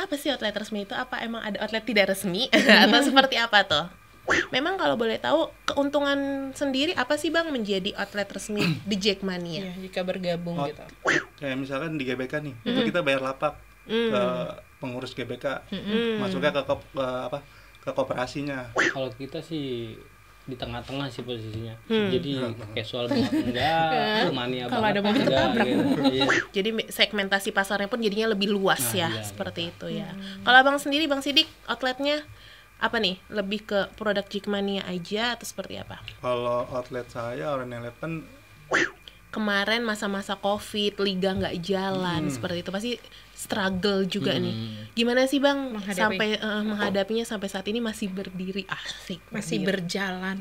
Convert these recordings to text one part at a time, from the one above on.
apa sih outlet resmi itu? Apa emang ada outlet tidak resmi atau seperti apa tuh? Memang kalau boleh tahu keuntungan sendiri apa sih Bang menjadi outlet resmi di Jackmania? Ya, jika bergabung gitu. Kayak misalkan di GBK nih, itu kita bayar lapak ke pengurus GBK, masuknya ke koperasinya. Kalau kita sih di tengah-tengah sih posisinya. Jadi casual banget enggak, mania Kalau ada banget mobil enggak ketabrak. gitu. Iya. Jadi segmentasi pasarnya pun jadinya lebih luas ya, iya, seperti itu ya. Kalau Abang sendiri, Bang Sidik, outletnya apa nih? Lebih ke produk Jackmania aja atau seperti apa? Kalau outlet saya Orange Eleven Kemarin masa-masa Covid, liga nggak jalan, seperti itu pasti struggle juga nih. Gimana sih Bang sampai menghadapinya sampai saat ini masih berdiri? Asik. Masih berjalan.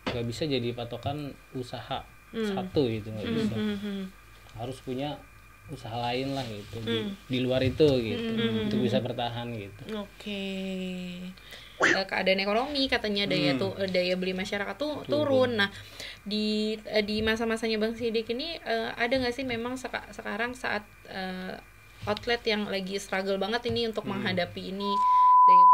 Nggak bisa jadi patokan usaha satu gitu, nggak bisa. Harus punya usaha lain lah gitu di luar itu gitu untuk bisa bertahan gitu. Oke. Keadaan ekonomi katanya daya beli masyarakat tuh turun. Nah, di masa-masanya Bang Sidik ini ada nggak sih memang sekarang saat outlet yang lagi struggle banget ini untuk menghadapi ini daya.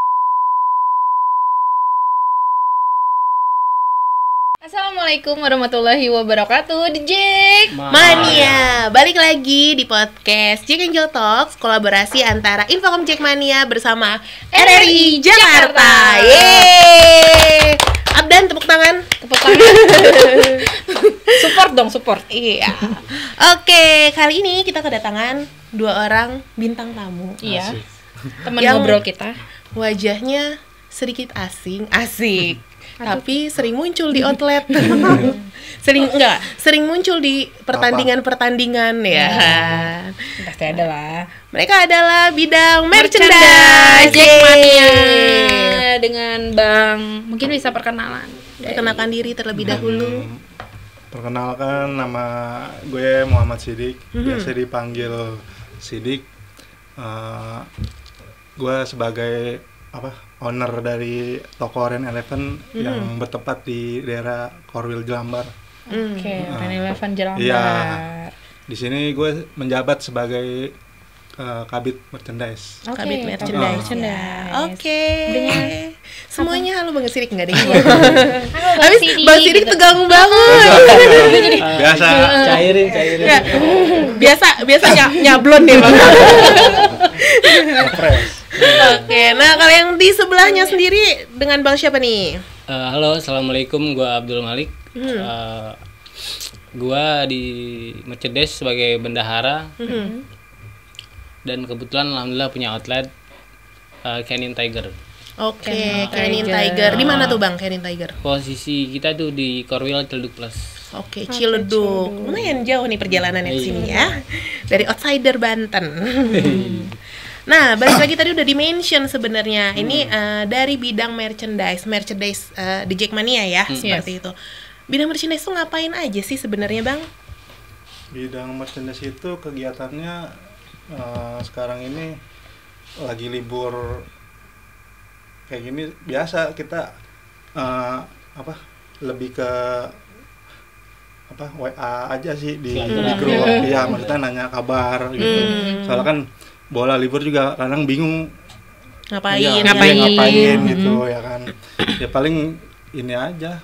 Assalamualaikum warahmatullahi wabarakatuh, The Jack Mania, balik lagi di podcast Jack Angel Talks, kolaborasi antara Infocom Jackmania bersama RRI Jakarta. Yeay. Abdan, tepuk tangan. Support dong, support. Iya. Oke, kali ini kita kedatangan 2 orang bintang tamu. Iya. Teman Yang ngobrol kita. Wajahnya sedikit asing, tapi sering muncul di outlet. sering muncul di pertandingan-pertandingan ya. Pasti ada lah. Mereka adalah bidang merchandise Jackmania dengan Bang. Mungkin bisa perkenalan. Perkenalkan diri terlebih dahulu. Perkenalkan, nama gue Muhammad Sidik, biasa dipanggil Sidik. Gue sebagai owner dari toko Orange Eleven yang bertempat di daerah Korwil Jelambar. Oke, Orange Eleven Jelambar. Iya. Di sini gue menjabat sebagai kabit merchandise. Oke, Kabit merchandise. Oke. Dengan Semuanya halo Bang Sidik enggak deh. Halo Habis Bang Sidik tegang banget. Biasa. Cairin. Ya, biasa nyablon deh Bang. Fresh. Oke, nah kalau yang di sebelahnya sendiri dengan Bang siapa nih? Halo, assalamualaikum. Gua Abdul Malik. Gua di merchandise sebagai bendahara. Dan kebetulan alhamdulillah punya outlet Canine Tiger. Oke, Canine Tiger. Di mana tuh Bang Canine Tiger? Posisi kita tuh di Korwil Ciledug Plus. Oke, Ciledug. Lumayan jauh nih perjalanannya ke sini ya. Dari outsider Banten. Nah, balik lagi tadi udah di-mention sebenarnya. Ini dari bidang merchandise di Jackmania ya, seperti itu. Bidang merchandise tuh ngapain aja sih sebenarnya, Bang? Bidang merchandise itu kegiatannya sekarang ini lagi libur kayak gini biasa kita lebih ke WA aja sih di grup. Iya, maksudnya nanya kabar gitu. Soalnya kan bola libur juga kadang bingung ngapain gitu ya kan. Ya paling ini aja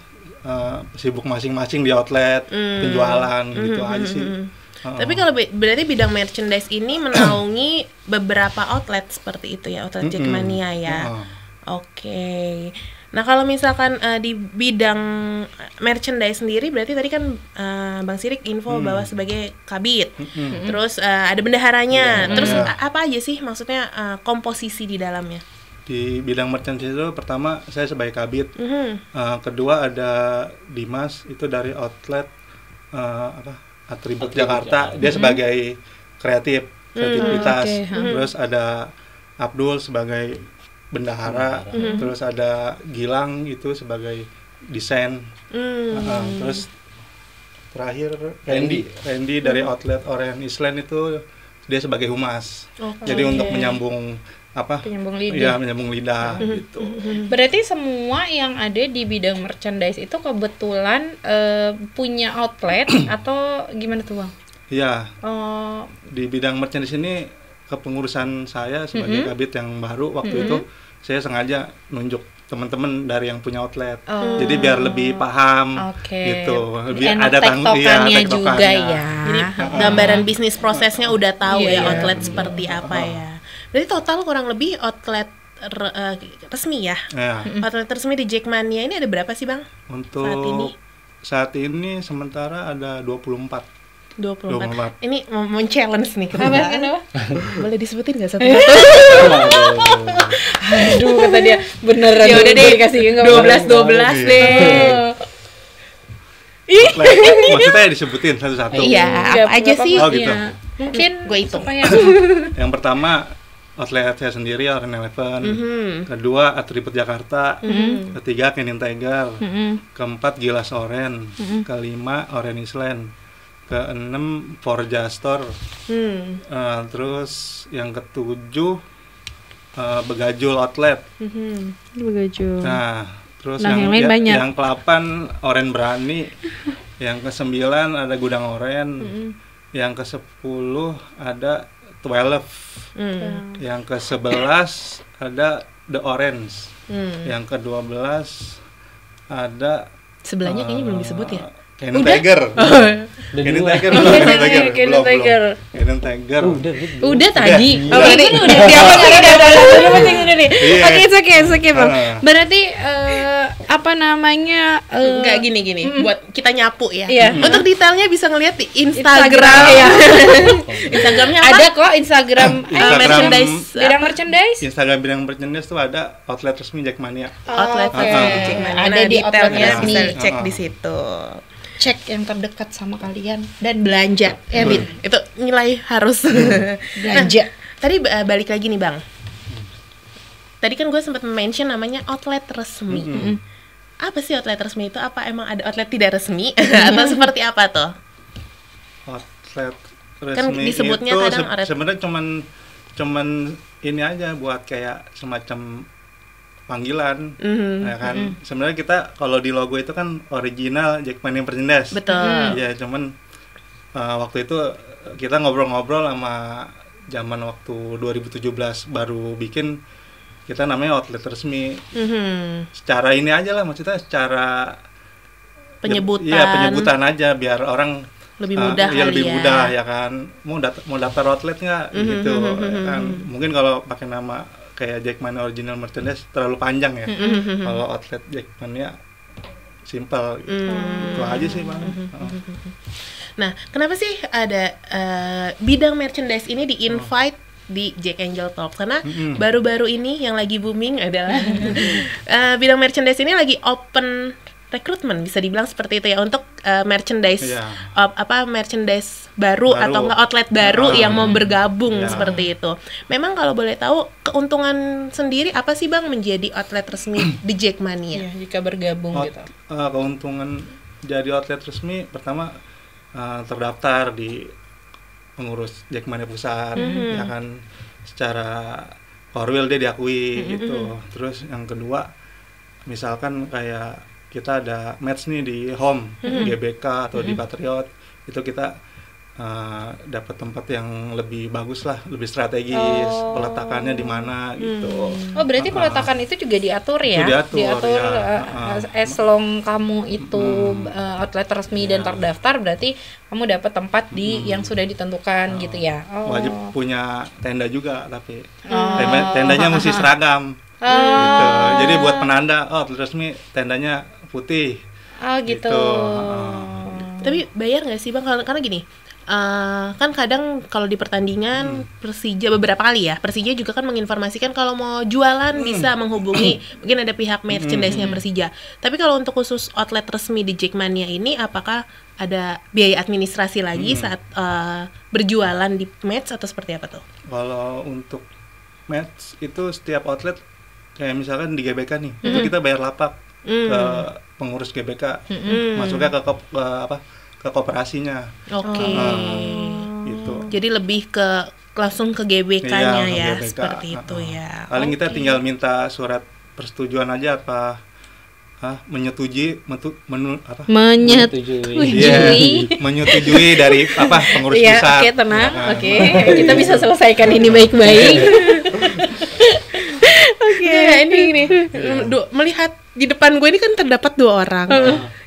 sibuk masing-masing di outlet, penjualan gitu aja sih. Tapi kalau berarti bidang merchandise ini menaungi beberapa outlet seperti itu ya, outlet Jackmania ya. Oke. Nah kalau misalkan di bidang merchandise sendiri berarti tadi kan Bang Sidik info bahwa sebagai kabit, terus ada bendaharanya, terus apa aja sih maksudnya komposisi di dalamnya? Di bidang merchandise itu pertama saya sebagai kabit, kedua ada Dimas itu dari outlet Atribut Jakarta, dia sebagai kreativitas, terus ada Abdul sebagai bendahara, terus ada Gilang itu sebagai desain, terus terakhir Randy dari outlet Orange Island itu dia sebagai humas. Jadi untuk menyambung menyambung lidah gitu. Berarti semua yang ada di bidang merchandise itu kebetulan punya outlet atau gimana tuh Bang? Iya. Di bidang merchandise ini kepengurusan saya sebagai kabit yang baru waktu itu, saya sengaja nunjuk teman-teman dari yang punya outlet. Jadi biar lebih paham gitu. Lebih enak ada tektokannya juga tektokannya. ya. Jadi gambaran bisnis prosesnya udah tahu ya outlet seperti apa ya. Berarti total kurang lebih outlet resmi ya. Outlet resmi di Jackmania ini ada berapa sih, Bang? Untuk saat ini sementara ada 24. 24. Ini mau challenge nih. Kenapa? Boleh disebutin nggak satu? Aduh, kata dia beneran. Ya udah deh, kasih 12 deh. Maksudnya disebutin satu-satu. Iya, apa aja sih? Oh gitu. Mungkin gue hitung. Yang pertama outlet saya sendiri Oren Eleven. Kedua Atribut Jakarta. Ketiga Kenin Tiger. Keempat Gilas Oren. Kelima Oren Island. Keenam Forja Store. Terus yang ketujuh Begajul Outlet. Begajul. Nah, terus yang lain banyak. Yang ke-8 Oren Berani. Yang ke-9 ada Gudang Oren. Yang ke-10 ada 12. Yang ke-11 ada The Orange. Yang ke-12 ada sebelahnya kayaknya belum disebut ya. Kenin Tiger. Kenin Tiger. Kenin Tiger. Kenin Tiger. Udah tadi. Berarti udah. Oke, Bang. Berarti apa namanya? Enggak gini. Buat kita nyapu ya. Iya. Untuk detailnya bisa ngeliat di Instagram. Ya. Instagramnya apa? Ada kok Instagram merchandise. Bidang merchandise. Instagram bidang merchandise tuh ada outlet resmi Jackmania. Outlet Jackmania. Ada di detailnya outlet bisa resmi. cek di situ. Cek yang terdekat sama kalian dan belanja. Itu nilai harus belanja. Tadi balik lagi nih, Bang. Tadi kan gue sempat mention namanya outlet resmi. Apa sih outlet resmi itu? Apa emang ada outlet tidak resmi atau seperti apa tuh? Outlet resmi Kan disebutnya itu kadang sebenarnya cuman ini aja buat kayak semacam panggilan, ya kan. Sebenarnya kita kalau di logo itu kan original Jackmania Merchandise. Betul. Ya, cuman waktu itu kita ngobrol-ngobrol sama zaman waktu 2017 baru bikin, kita namanya outlet resmi. Secara ini aja lah, maksudnya secara penyebutan. Iya, penyebutan aja biar orang lebih mudah kali lebih ya. mudah ya kan. Mau daftar outlet nggak gitu ya kan. Mungkin kalau pakai nama kayak Jackmania Original Merchandise terlalu panjang ya. Kalau outlet Jackmania simple gitu. Itu aja sih, Bang. Nah, kenapa sih ada bidang merchandise ini di-invite di Jack Angel Talk? Karena baru-baru ini yang lagi booming adalah bidang merchandise ini lagi open rekrutmen, bisa dibilang seperti itu ya, untuk merchandise merchandise baru atau enggak outlet baru yang mau bergabung seperti itu. Memang kalau boleh tahu keuntungan sendiri apa sih, Bang, menjadi outlet resmi di Jackmania? Jika bergabung gitu. Keuntungan jadi outlet resmi pertama terdaftar di pengurus Jackmania pusat, ya kan, secara Korwil dia diakui gitu. Terus yang kedua, misalkan kayak kita ada match nih di home, GBK atau di Patriot, itu kita dapat tempat yang lebih bagus lah, lebih strategis, peletakannya di mana gitu. Oh, berarti peletakan itu juga diatur ya? Diatur ya. As long kamu itu outlet resmi dan terdaftar, berarti kamu dapat tempat di yang sudah ditentukan gitu ya? Wajib punya tenda juga, tapi tendanya mesti seragam gitu. Jadi buat penanda, outlet resmi tendanya putih. Gitu. Tapi bayar nggak sih, Bang? Karena gini, kan kadang kalau di pertandingan Persija beberapa kali ya, Persija juga kan menginformasikan kalau mau jualan bisa menghubungi mungkin ada pihak merchandise-nya Persija. Tapi kalau untuk khusus outlet resmi di Jackmania ini, apakah ada biaya administrasi lagi saat berjualan di match atau seperti apa tuh? Kalau untuk match itu setiap outlet, kayak misalkan di GBK nih, itu kita bayar lapak ke pengurus GBK, masuknya ke koperasinya. Oke. Gitu. Jadi lebih ke langsung ke GBK-nya ya, GBK. seperti itu ya. Paling kita tinggal minta surat persetujuan aja apa menyetujui menyetujui dari pengurus pusat. Oke, tenang. Oke, kita bisa selesaikan ini baik-baik. Oke, ini melihat di depan gue ini kan terdapat 2 orang.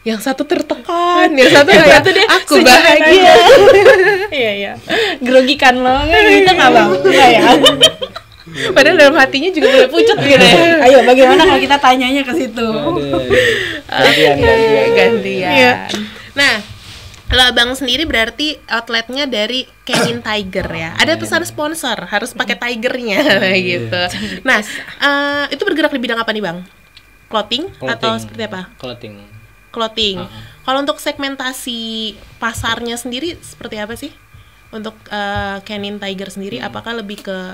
Yang satu tertekan, yang satu kayak aku bahagia. Iya. Grogi kan lo, gitu nggak bang? Nggak ya? Padahal dalam hatinya juga mulai pucat gitu ya. Ayo, bagaimana kalau kita tanyanya ke situ? Gantian. Nah, kalau abang sendiri berarti outletnya dari Canine Tiger ya. Ada pesan sponsor, harus pakai tigernya gitu. Nah, itu bergerak di bidang apa nih bang? Clothing atau seperti apa? Clothing. Kalau untuk segmentasi pasarnya sendiri seperti apa sih? Untuk Canine Tiger sendiri, apakah lebih ke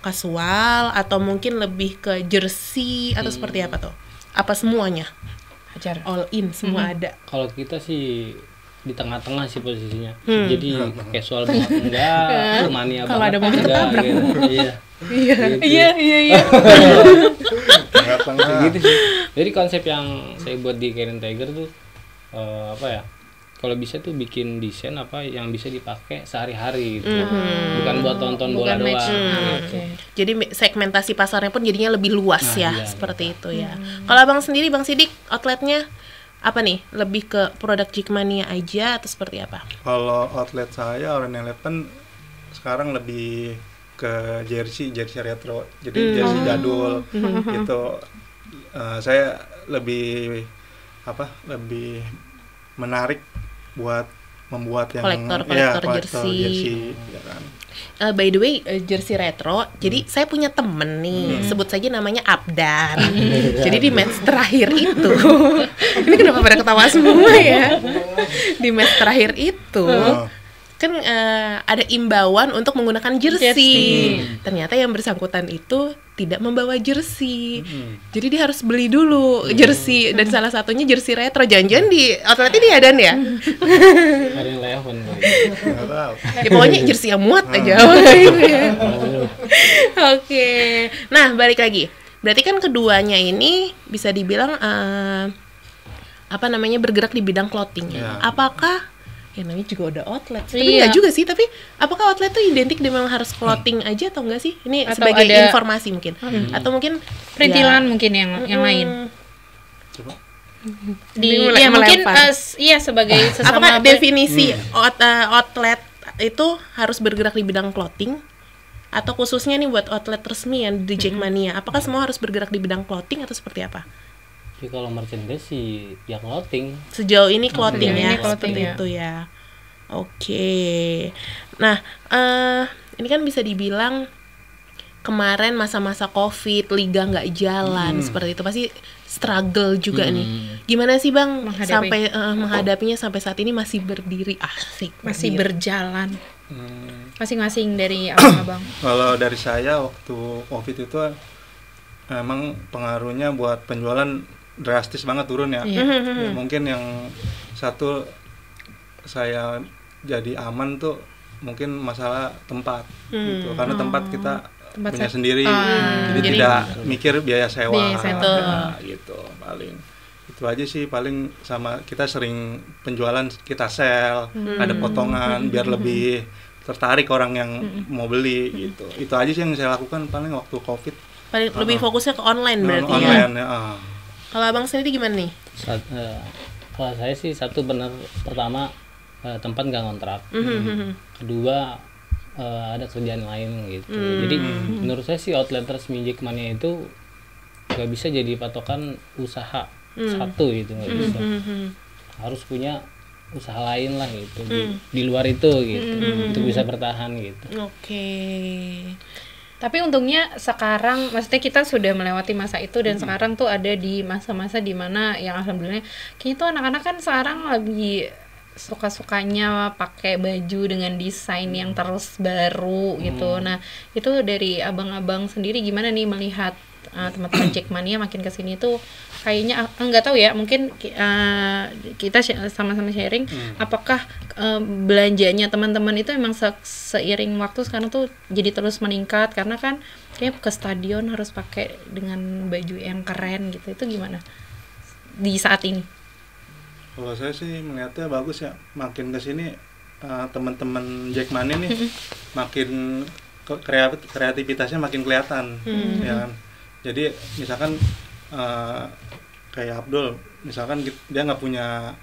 kasual atau mungkin lebih ke jersey atau seperti apa tuh? Apa semuanya? All in, semua ada. Kalau kita sih di tengah-tengah sih posisinya. Jadi casual banget enggak, mania kalau banget. ada mobil ketabrak. Iya. Gitu sih. Jadi konsep yang saya buat di Canine Tiger tuh kalau bisa tuh bikin desain yang bisa dipakai sehari-hari gitu. Bukan buat tonton bola doang. Jadi segmentasi pasarnya pun jadinya lebih luas seperti itu ya. Kalau abang sendiri, Bang Sidik, outletnya apa nih? Lebih ke produk Jackmania aja atau seperti apa? Kalau outlet saya Orange Eleven sekarang lebih ke jersey retro. Jadi jersey jadul gitu. Saya lebih menarik buat membuat yang kolektor jersey ya kan. By the way, jersey retro. Jadi saya punya temen nih, sebut saja namanya Abdan. Jadi di match terakhir itu, ini kenapa pada ketawa semua ya? Di match terakhir itu kan ada imbauan untuk menggunakan jersey. Ternyata yang bersangkutan itu tidak membawa jersey. Jadi dia harus beli dulu jersey, dan salah satunya jersey retro. Jangan-jangan di outlet ini ada ya? Ada yang Eleven. Ya pokoknya jersey yang muat aja. Oke. Nah, balik lagi. Berarti kan keduanya ini bisa dibilang bergerak di bidang clothing ya. Apakah ya namanya juga udah outlet, tapi nggak juga sih. Tapi apakah outlet itu identik dengan harus clothing aja atau enggak sih? Ini atau sebagai informasi mungkin, atau mungkin perintilan mungkin yang lain. Coba. Mungkin sebagai sesama. Apakah definisi outlet itu harus bergerak di bidang clothing, atau khususnya nih buat outlet resmi yang di Jackmania, apakah semua harus bergerak di bidang clothing atau seperti apa? Jadi kalau merchandise sih ya clothing. Sejauh ini clothing seperti itu ya. Oke. Nah, ini kan bisa dibilang kemarin masa-masa COVID, liga nggak jalan seperti itu, pasti struggle juga nih. Gimana sih Bang menghadapinya sampai saat ini masih berdiri? Asik. Masih berjalan. Masing-masing dari abang-abang. Kalau dari saya waktu COVID itu emang pengaruhnya buat penjualan drastis banget turun ya. Mungkin yang satu saya jadi aman tuh mungkin masalah tempat gitu, karena tempat kita punya sendiri, jadi tidak mikir biaya sewa. Gitu paling itu aja sih. Paling sama kita sering penjualan kita sell, ada potongan biar lebih tertarik orang yang mau beli gitu. Itu aja sih yang saya lakukan paling waktu COVID. Paling lebih fokusnya ke online berarti online, ya. Kalau abang sendiri gimana nih? Kalau saya sih pertama tempat nggak ngontrak. Kedua ada kerjaan lain gitu. Jadi menurut saya sih outlet resmi Jackmania itu nggak bisa jadi patokan usaha satu gitu, nggak bisa. Harus punya usaha lain lah gitu di luar itu gitu untuk bisa bertahan gitu. Oke. Tapi untungnya sekarang, maksudnya kita sudah melewati masa itu dan sekarang tuh ada di masa-masa dimana yang alhamdulillah kayaknya tuh anak-anak kan sekarang lagi suka-sukanya pakai baju dengan desain yang terus baru gitu. Nah itu dari abang-abang sendiri gimana nih melihat teman-teman Jackmania makin kesini tuh kayaknya nggak tahu ya, mungkin kita sama-sama sharing apakah belanjanya teman-teman itu emang seiring waktu sekarang tuh jadi terus meningkat, karena kan kayak ke stadion harus pakai dengan baju yang keren gitu. Itu gimana di saat ini? Kalau saya sih melihatnya bagus ya, makin kesini teman-teman Jackmania nih makin kreativitasnya makin kelihatan, ya kan. Jadi misalkan kayak Abdul, misalkan dia nggak punya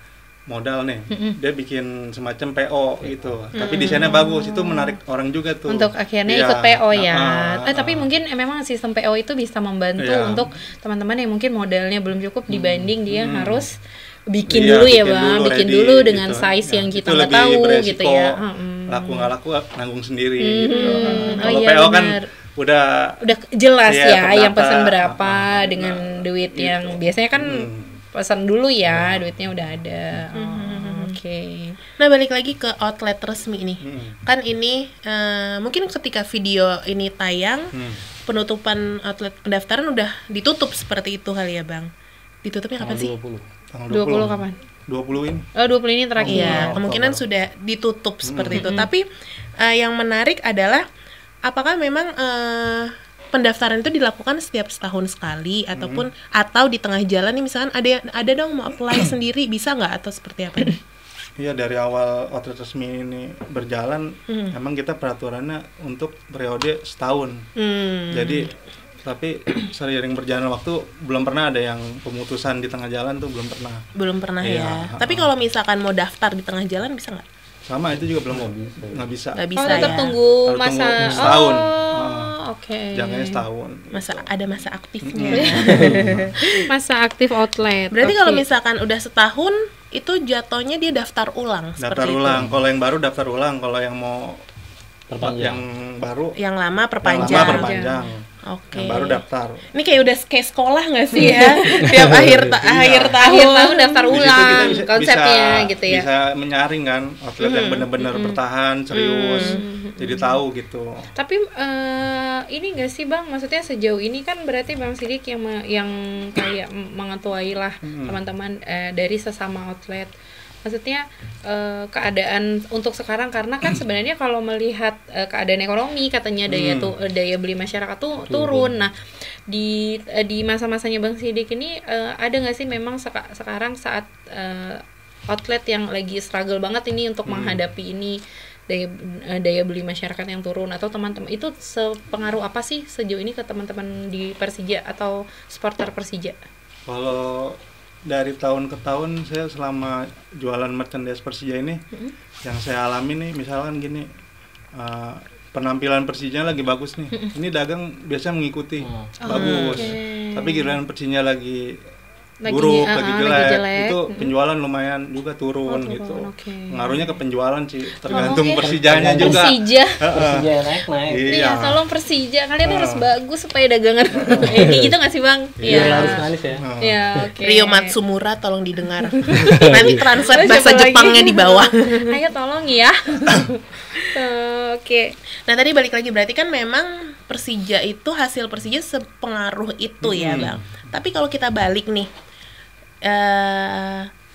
modal nih, dia bikin semacam PO gitu, tapi desainnya bagus, itu menarik orang juga tuh untuk akhirnya ikut PO ya. Tapi mungkin memang sistem PO itu bisa membantu untuk teman-teman yang mungkin modalnya belum cukup dibanding dia harus bikin dulu ya Bang, bikin dulu dengan gitu, size yang kita nggak tahu gitu ya. Laku nggak laku nanggung sendiri gitu. Kalau PO kan udah jelas ya yang pesan berapa dengan duit gitu. Yang biasanya kan pesan dulu ya, duitnya udah ada. Oke. Nah, balik lagi ke outlet resmi nih. Kan ini mungkin ketika video ini tayang, penutupan outlet pendaftaran udah ditutup seperti itu kali ya Bang. Ditutupnya kapan sih? 20 kapan? 20 ini. Oh, 20 ini terakhir. Iya, kemungkinan sudah ditutup seperti itu. Tapi yang menarik adalah apakah memang pendaftaran itu dilakukan setiap setahun sekali ataupun atau di tengah jalan nih, misalkan ada dong mau apply sendiri, bisa nggak atau seperti apa nih? Iya, dari awal outlet resmi ini berjalan emang kita peraturannya untuk periode setahun. Jadi tapi seiring berjalan waktu belum pernah ada yang pemutusan di tengah jalan tuh, belum pernah ya. Tapi kalau misalkan mau daftar di tengah jalan bisa nggak? Sama, itu juga nggak bisa tetap ya. Tunggu masa setahun. Oke. Jangan setahun. Ada masa aktifnya. Masa aktif outlet. Berarti kalau misalkan udah setahun itu jatuhnya dia daftar ulang. Daftar ulang. Kalau yang baru daftar ulang. Kalau yang mau perpanjang, yang baru, yang lama perpanjang. Oke. Yang baru daftar. Ini kayak udah kayak sekolah nggak sih ya? Tiap akhir tahun daftar ulang konsepnya gitu ya. Bisa menyaring kan outlet yang benar-benar bertahan serius. Jadi tahu gitu. Tapi ini nggak sih Bang, maksudnya sejauh ini kan berarti Bang Sidik yang kayak mengetuai lah teman-teman dari sesama outlet. Maksudnya keadaan untuk sekarang, karena kan sebenarnya kalau melihat keadaan ekonomi katanya daya beli masyarakat tuh turun. Nah, di masa-masanya Bang Sidik ini ada nggak sih memang sekarang saat outlet yang lagi struggle banget ini untuk menghadapi ini daya beli masyarakat yang turun, atau teman-teman itu sepengaruh apa sih sejauh ini ke teman-teman di Persija atau supporter Persija? Kalau dari tahun ke tahun saya selama jualan merchandise Persija ini yang saya alami nih, misalkan gini, penampilan Persija lagi bagus nih, ini dagang biasanya mengikuti bagus, tapi giliran Persija lagi buruk, lagi jelek, itu penjualan lumayan juga turun gitu. Pengaruhnya ke penjualan sih, tergantung Persijanya juga. Persija naik. Iya, tolong Persija, kalian harus bagus supaya dagangan ini gitu nggak sih Bang? Iya, harus manis ya. Iya, oke. Rio Matsumura tolong didengar. Nanti translate bahasa Jepangnya di bawah. Ayo tolong ya. Oke. Nah, tadi balik lagi, berarti kan memang Persija itu, hasil Persija sepengaruh itu ya Bang. Tapi kalau kita balik nih,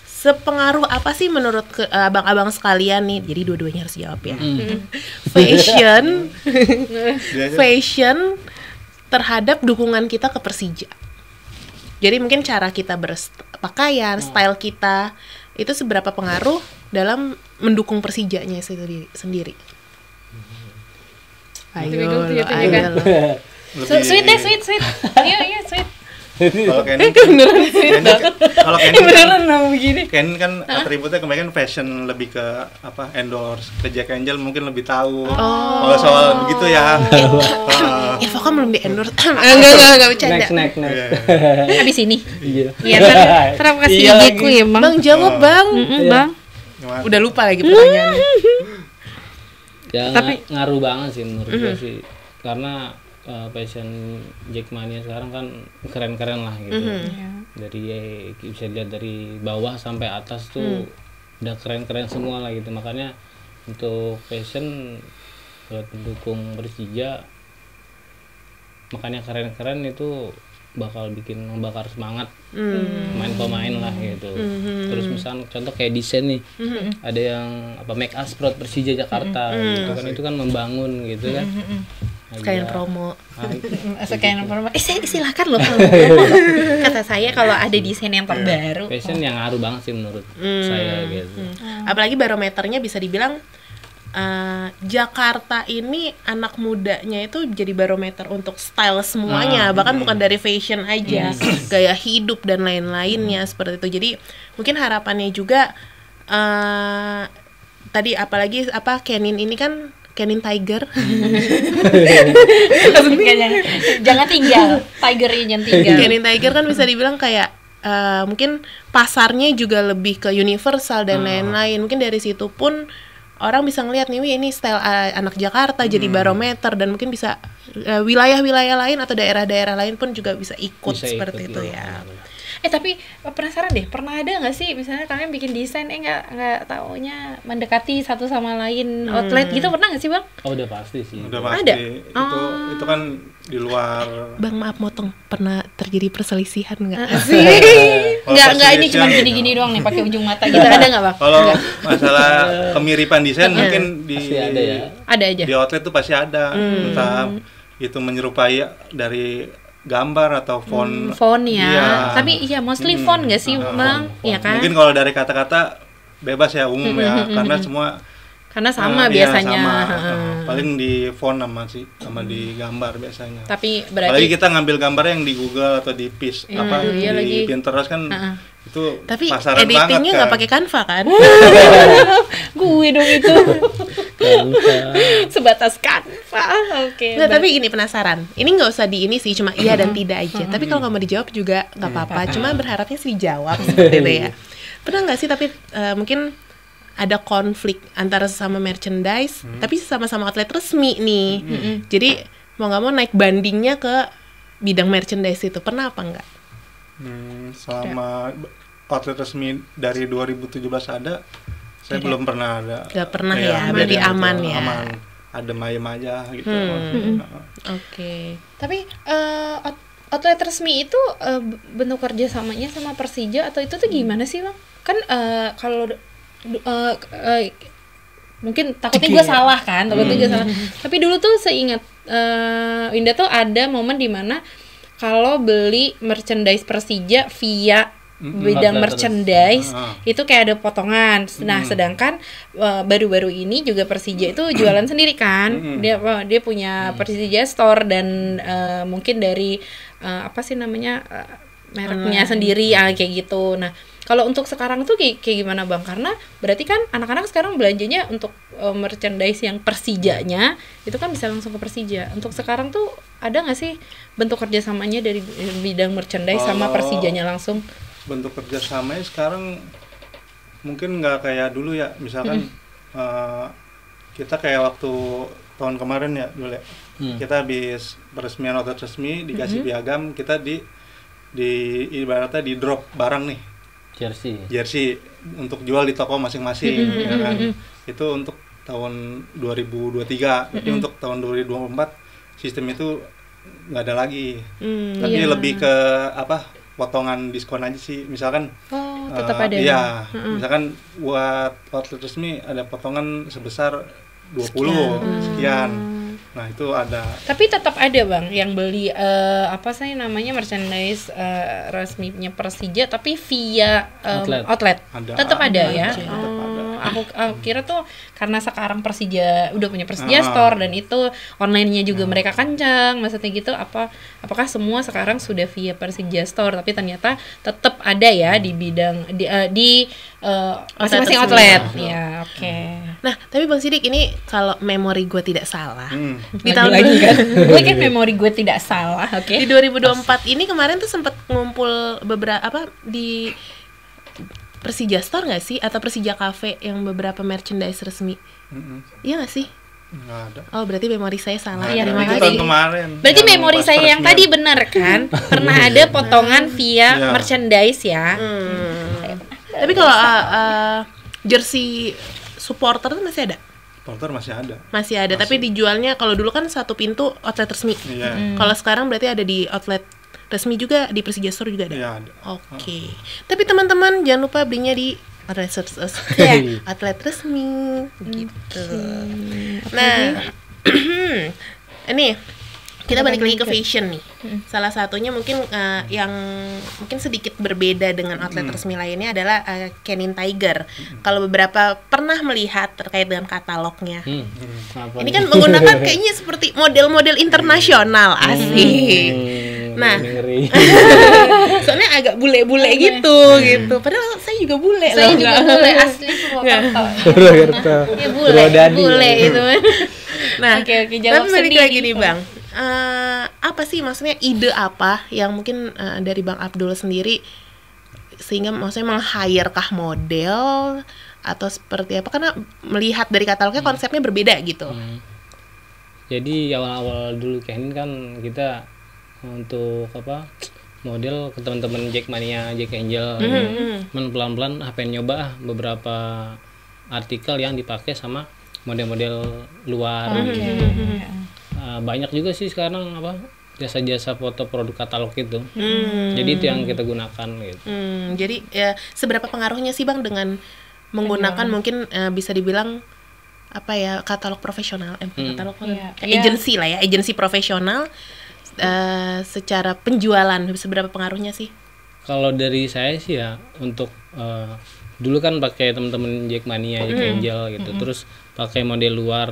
sepengaruh apa sih menurut abang-abang sekalian nih? Jadi dua-duanya harus jawab ya. Fashion terhadap dukungan kita ke Persija. Jadi mungkin cara kita berpakaian, style kita itu seberapa pengaruh dalam mendukung Persijanya sendiri. Ayo. Sweet. Iya, sweet. Kalau Ken kan atributnya kemarin fashion, lebih ke apa, endorse ke Jack Angel, mungkin lebih tahu kalau soal begitu ya. Info kan belum di endorse. Enggak bercanda. Next. Habis ini. Iya. Iya kan. Terima kasih ibuku ya Bang. Bang jawab Bang. Bang. Udah lupa lagi pertanyaannya. Ya, ngaruh banget sih menurut gue sih, karena fashion Jackmania sekarang kan keren-keren lah gitu. Dari bisa dilihat dari bawah sampai atas tuh udah keren-keren semua lah gitu. Makanya untuk fashion buat mendukung Persija makanya keren-keren itu bakal bikin ngebakar semangat pemain lah gitu. Terus misalnya contoh kayak desain nih, ada yang make us proud Persija Jakarta gitu kan, itu kan membangun gitu kan. Sekalian promo. Sekalian promo. Silakan loh kalau promo. Kata saya kalau ada desain yang terbaru. Fashion yang ngaruh banget sih menurut saya gitu. Apalagi barometernya bisa dibilang Jakarta ini anak mudanya itu jadi barometer untuk style semuanya, bahkan bukan dari fashion aja, gaya hidup dan lain-lainnya seperti itu. Jadi mungkin harapannya juga tadi apalagi Kenin ini kan Kenin Tiger. Jangan tinggal, Tigernya jangan tinggal. Kenin Tiger kan bisa dibilang kayak mungkin pasarnya juga lebih ke universal dan lain-lain. Mungkin dari situ pun orang bisa ngelihat nih, ini style anak Jakarta jadi barometer, dan mungkin bisa wilayah-wilayah lain atau daerah-daerah lain pun juga bisa ikut seperti itu ya. Tapi penasaran deh, pernah ada nggak sih misalnya kalian bikin desain nggak taunya mendekati satu sama lain outlet gitu, pernah nggak sih Bang? Oh, udah pasti sih. Udah pasti. Ada? Itu kan di luar. Bang, maaf motong, pernah terjadi perselisihan nggak? Nggak, ini cuma gini-gini doang nih pakai ujung mata gitu, ada nggak Bang? Kalau masalah kemiripan desain mungkin pasti ada ya. Ada aja. Di outlet tuh pasti ada. Entah itu menyerupai dari gambar atau font. Font ya. Iya. Tapi iya mostly font nggak sih Bang? Iya kan? Mungkin kalau dari kata-kata bebas ya, umum ya, karena sama iya, biasanya. sama. Paling di font sama di gambar biasanya. Tapi Apalagi berarti kita ngambil gambarnya yang di Google atau di iya di lagi. Pinterest kan itu Tapi pasaran banget editingnya kan. nggak pakai Canva kan? gue dong itu. Sebatas Canva. Oke. Nggak, tapi gini, penasaran. Ini nggak usah di ini sih, cuma iya dan tidak aja. Tapi kalau nggak mau dijawab juga nggak apa-apa. Cuma berharapnya sih dijawab seperti itu ya. Pernah nggak sih tapi mungkin ada konflik antara sama merchandise, tapi sama-sama outlet resmi nih. Jadi mau nggak mau naik bandingnya ke bidang merchandise itu. Pernah apa enggak? Selama outlet resmi dari 2017 ada, saya belum pernah ada. Nggak pernah ya, berarti aman ya. Aman, adem ayem aja gitu. Oke. Tapi outlet resmi itu bentuk kerjasamanya sama Persija atau itu tuh gimana sih Bang? Kan kalau mungkin takutnya gue salah kan, tapi dulu tuh seingat Winda tuh ada momen dimana kalau beli merchandise Persija via bidang merchandise itu kayak ada potongan. Nah, sedangkan baru-baru ini juga Persija itu jualan sendiri kan. Dia punya Persija Store dan mungkin dari apa sih namanya mereknya sendiri kayak gitu. Nah, kalau untuk sekarang tuh kayak gimana Bang? Karena berarti kan anak-anak sekarang belanjanya untuk merchandise yang Persijanya itu kan bisa langsung ke Persija. Untuk sekarang tuh ada nggak sih bentuk kerjasamanya dari bidang merchandise sama Persijanya langsung? Bentuk kerjasamanya sekarang mungkin nggak kayak dulu ya. Misalkan kita kayak waktu tahun kemarin ya dulu ya. Kita habis peresmian outlet resmi dikasih piagam, kita di ibaratnya di drop barang nih. Jersey untuk jual di toko masing-masing ya kan. Itu untuk tahun 2023. Tapi untuk tahun 2024 sistem itu nggak ada lagi. Tapi lebih ke potongan diskon aja sih. Misalkan tetap ada. Iya, misalkan buat outlet resmi ada potongan sebesar 20 sekian. Nah, itu ada. Tapi tetap ada Bang yang beli merchandise resminya Persija tapi via outlet. Tetap ada ya. Aku kira tuh karena sekarang Persija udah punya Persija Store dan itu online-nya juga mereka kencang, maksudnya gitu. Apakah semua sekarang sudah via Persija Store, tapi ternyata tetap ada ya di bidang di masing-masing outlet. Ya, oke. Nah, tapi Bang Sidik, ini kalau memori gue tidak salah, di tahun lagi kan gue kan memori gue tidak salah, oke. Di 2024 ini kemarin tuh sempat ngumpul beberapa di Persija Store nggak sih, atau Persija Cafe yang beberapa merchandise resmi? Iya nggak sih? Nggak ada. Oh, berarti memori saya salah. Iya, Terima itu kasih. tahun kemarin. Berarti memori saya yang tadi benar kan? Pernah ada potongan via merchandise ya. Tapi kalau jersey supporter tuh masih ada? Porter masih ada. Masih ada, tapi dijualnya kalau dulu kan satu pintu outlet resmi. Iya. Kalau sekarang berarti ada di outlet resmi juga, di Persija Store juga ada. Iya ada. Oke. Tapi teman-teman jangan lupa belinya di outlet outlet resmi gitu. Nah, ini kita balik lagi ke fashion nih. Salah satunya mungkin yang mungkin sedikit berbeda dengan outlet resmi lainnya adalah Canine Tiger. Kalau beberapa pernah melihat terkait dengan katalognya. Ini kan menggunakan kayaknya seperti model-model internasional, asik. Nah, soalnya agak bule-bule gitu. Padahal saya juga bule. Saya juga bule asli Purwokerto. Ya bule itu. Nah, oke, jawab tapi balik sendiri. lagi nih Bang. Apa sih maksudnya ide apa yang mungkin dari Bang Abdul sendiri sehingga maksudnya meng-hire kah model atau seperti apa, karena melihat dari katalognya konsepnya berbeda gitu. Jadi awal-awal dulu Canine kan kita untuk model ke teman-teman Jackmania, Jack Angel, pelan-pelan pengen nyoba beberapa artikel yang dipakai sama model-model luar. Banyak juga sih sekarang jasa-jasa foto produk katalog itu. Jadi itu yang kita gunakan gitu. Jadi ya seberapa pengaruhnya sih Bang dengan menggunakan mungkin bisa dibilang katalog profesional, agensi lah ya, agensi profesional secara penjualan, seberapa pengaruhnya sih? Kalau dari saya sih ya untuk dulu kan pakai teman-teman Jackmania, Jack Angel gitu, terus pakai model luar,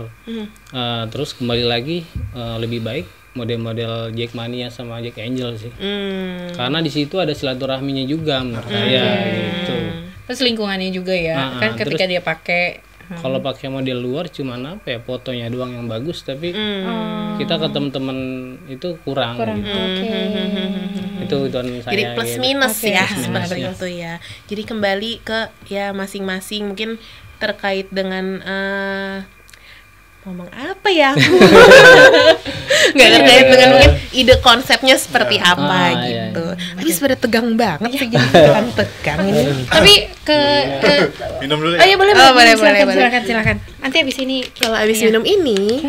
terus kembali lagi lebih baik model-model Jackmania sama Jack Angel sih, karena di situ ada silaturahminya juga menurut saya gitu. Terus lingkungannya juga ya, kan ketika dia pakai. Kalau pakai model luar cuman fotonya doang yang bagus, tapi kita ke teman-teman itu kurang. Gitu. Itu saya. Jadi plus minus gitu. ya seperti itu ya. Jadi kembali ke ya masing-masing mungkin terkait dengan ngomong apa ya? Nggak terkait dengan mungkin ide konsepnya seperti apa gitu. Tapi sebenarnya tegang banget sih, jadi tegang ini. Tapi ke Minum dulu ya. ya. Boleh. Silakan. Nanti abis ini kalau abis minum ini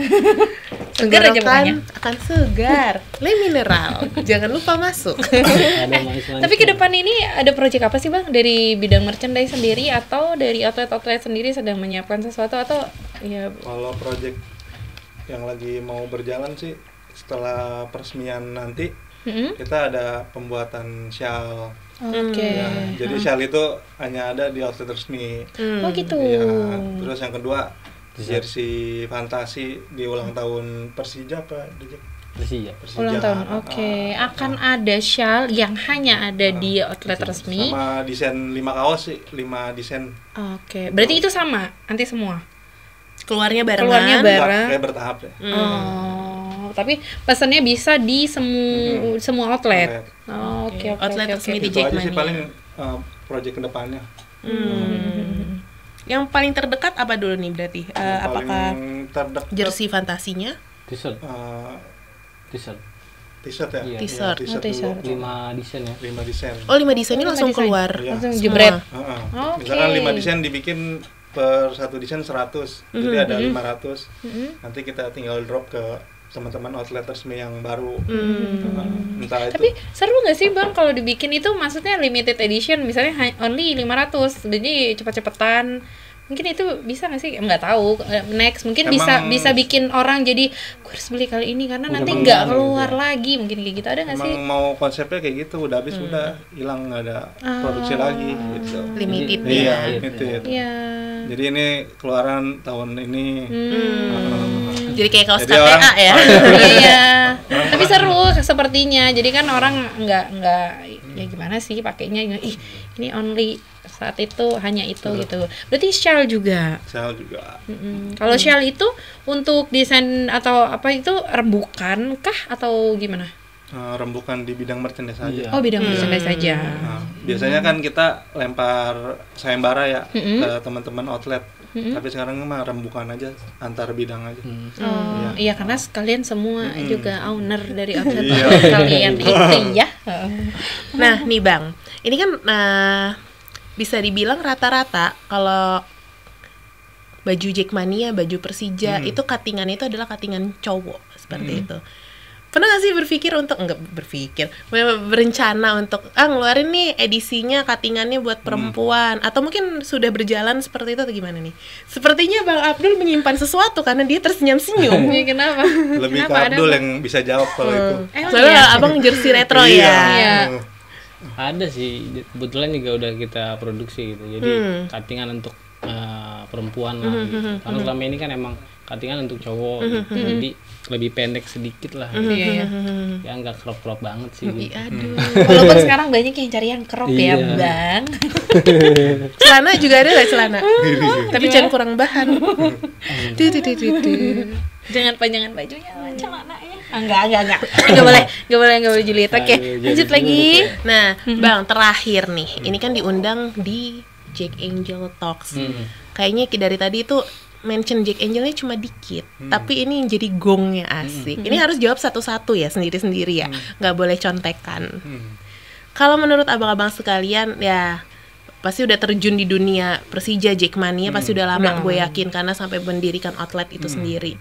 segar aja pokoknya. akan segar. Le mineral. Jangan lupa masuk. Tapi ke depan ini ada proyek apa sih Bang dari bidang merchandise sendiri atau dari outlet-outlet sendiri sedang menyiapkan sesuatu atau ya? Kalau project yang lagi mau berjalan sih setelah peresmian nanti kita ada pembuatan shawl. Ya, jadi shawl itu hanya ada di outlet resmi. Oh gitu. Ya, terus yang kedua jersey fantasi di ulang tahun Persija apa? Persija. Ulang tahun. Akan ada shawl yang hanya ada di outlet resmi. Sama desain 5 kaos sih, 5 desain. Berarti itu sama nanti semua. Keluarnya barengan. Kayak bertahap ya. Tapi pesannya bisa di semua outlet. Outlet resmi di Itu aja sih Jackmania. paling project kedepannya. Yang paling terdekat apa dulu nih berarti? Apakah terdekat jersey fantasinya? T-shirt t-shirt ya? Iya. T-shirt. Iya, T-shirt. 5 desain ya. 5 desain. Oh, 5 desain ini langsung desain. keluar. Iya. Langsung Semua. jebret. Misalkan 5 desain dibikin per satu desain 100. Jadi ada 500. Nanti kita tinggal drop ke teman-teman outlet resmi yang baru. Entah itu. Tapi seru nggak sih Bang kalau dibikin itu, maksudnya limited edition misalnya only 500, jadi cepet-cepetan. Mungkin itu bisa nggak sih? Nggak tahu. Next mungkin bisa bikin orang jadi gue harus beli kali ini karena nanti nggak keluar lagi, mungkin kayak gitu. Ada nggak sih? Emang mau konsepnya kayak gitu, udah habis udah hilang, nggak ada produksi lagi gitu. Limited. Iya, limited. Iya. Jadi ini keluaran tahun ini. Jadi kayak kaos Jadi KTA orang- ya. Iya. Tapi seru sepertinya. Jadi kan orang nggak ya gimana sih pakainya, ini only saat itu hanya itu gitu. Berarti shawl juga. Shawl juga. Kalau shawl itu untuk desain atau apa itu rembukan kah atau gimana? Rembukan di bidang merchandise aja. Oh, bidang merchandise saja. Nah, biasanya kan kita lempar sayembara ya ke teman-teman outlet. Tapi sekarang mah rembukan aja antar bidang aja. Iya karena sekalian semua juga owner dari outlet Iya. kalian itu ya. Nah, nih Bang. Ini kan bisa dibilang rata-rata kalau baju Jackmania, baju Persija itu cuttingan itu adalah cuttingan cowok seperti itu. Pernah gak sih berencana untuk ngeluarin nih edisinya cuttingannya buat perempuan, atau mungkin sudah berjalan seperti itu atau gimana nih? Sepertinya Bang Abdul menyimpan sesuatu karena dia tersenyum-senyum. Kenapa? Lebih ke Abdul yang bisa jawab kalau itu. Soalnya abang jersey retro ya. Iya. Ada sih, kebetulan juga udah kita produksi gitu. Jadi cuttingan untuk perempuan lah gitu. Karena selama ini kan emang cuttingan untuk cowok gitu. Jadi lebih pendek sedikit lah. Ya nggak crop banget sih gitu. Aduh. Walaupun sekarang banyak yang cari yang crop ya, Bang. Celana juga ada nggak celana? Tapi jangan kurang bahan. Jangan panjangan bajunya, celananya. Enggak. Enggak boleh julid. Oke, lanjut lagi. Nah, Bang, terakhir nih. Ini kan diundang di Jack Angel Talks. Kayaknya dari tadi itu mention Jack Angelnya cuma dikit, tapi ini yang jadi gongnya asik. Ini harus jawab satu-satu ya, sendiri-sendiri ya, nggak boleh contekan. Kalau menurut abang-abang sekalian ya pasti udah terjun di dunia Persija, Jackmania pasti udah lama, gue yakin, karena sampai mendirikan outlet itu sendiri.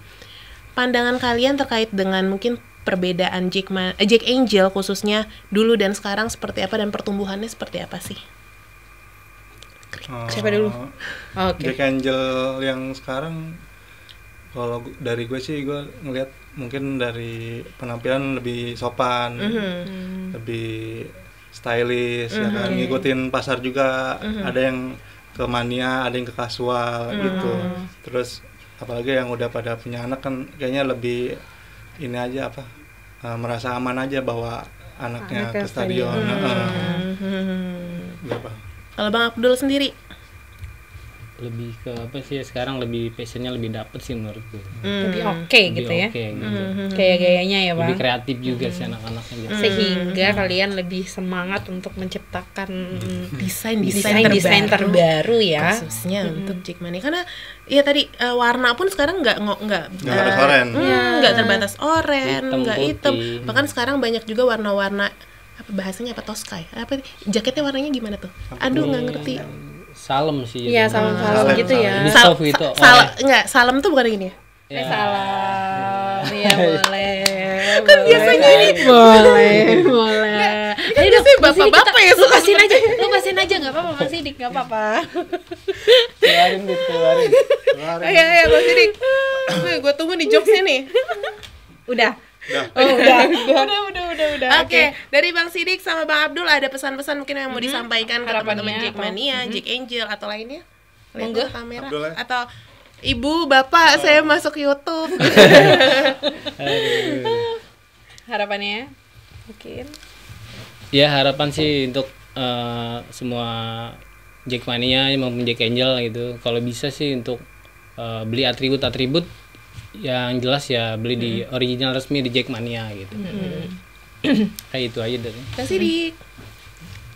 Pandangan kalian terkait dengan mungkin perbedaan Jack Angel khususnya dulu dan sekarang seperti apa, dan pertumbuhannya seperti apa sih? Siapa dulu? Jack Angel yang sekarang, kalau dari gue sih, gue ngelihat mungkin dari penampilan lebih sopan, lebih stylish, ya kan, ngikutin pasar juga. Ada yang ke mania, ada yang ke kasual gitu. Terus apalagi yang udah pada punya anak kan kayaknya lebih ini aja merasa aman aja bawa anaknya ke stadion. Berapa? Kalau Bang Abdul sendiri? Lebih ke apa sih ya, sekarang lebih passionnya lebih dapet sih menurutku. Lebih oke gitu ya. Gitu. Kayak gayanya ya, Bang. Lebih kreatif juga sih anak-anaknya. Sehingga kalian lebih semangat untuk menciptakan desain terbaru ya. Khususnya untuk Jackmania, karena ya tadi warna pun sekarang nggak harus oren. Nggak terbatas oren, Hitam, nggak putih. hitam. Bahkan sekarang banyak juga warna-warna, apa bahasanya, Tosca ya? Apa jaketnya warnanya gimana tuh? Aduh, nggak ngerti. Salem sih. Iya, salem gitu ya. Lebih soft gitu. Salem tuh bukan gini ya? Salam. Iya, boleh. Kan biasanya ini boleh. Ini biasanya bapak-bapak ya Lu pasin aja enggak apa-apa, Bang Sidik, enggak apa-apa. Keluarin. Iya, Bang Sidik. Gue tunggu di jokesnya nih. Udah. Udah. Oke, dari Bang Sidik sama Bang Abdul ada pesan-pesan mungkin yang mau disampaikan ke teman-teman Jackmania, Jack Angel atau lainnya? Monggo kamera Abdul, atau Ibu, Bapak, saya masuk YouTube. Harapannya mungkin. Ya, harapan sih untuk semua Jackmania maupun Jack Angel gitu. Kalau bisa sih untuk beli atribut yang jelas ya, beli di original resmi di Jackmania gitu. Kayak itu aja dari. Kasih Dik.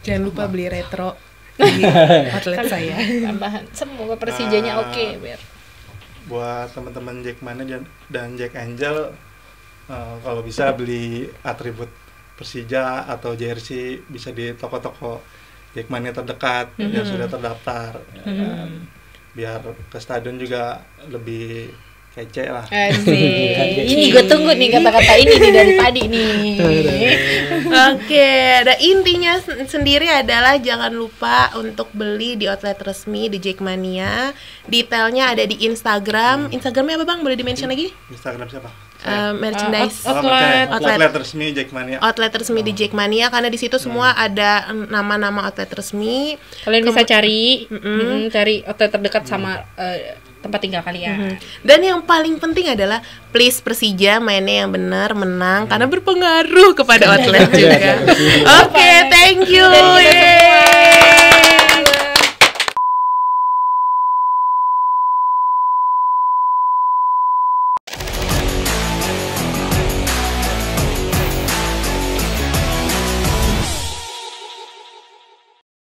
Jangan lupa beli retro di outlet saya. Tambahan semoga Persijanya oke, biar buat teman-teman Jackmania dan Jack Angel, kalau bisa beli atribut Persija atau jersey bisa di toko-toko Jackmania terdekat yang sudah terdaftar, biar ke stadion juga lebih kece lah. Asik. Ini gue tunggu nih kata-kata ini nih dari tadi nih. Oke, dan intinya sendiri adalah jangan lupa untuk beli di outlet resmi di Jackmania. Detailnya ada di Instagram. Instagramnya apa Bang? Boleh di-mention lagi? Instagram siapa? Merchandise. Outlet resmi Jackmania. Outlet resmi di Jackmania, karena di situ semua ada nama-nama outlet resmi. Kalian bisa cari outlet terdekat sama tempat tinggal kalian. Dan yang paling penting adalah please Persija mainnya yang benar, menang, karena berpengaruh kepada outlet juga. Oke, thank you.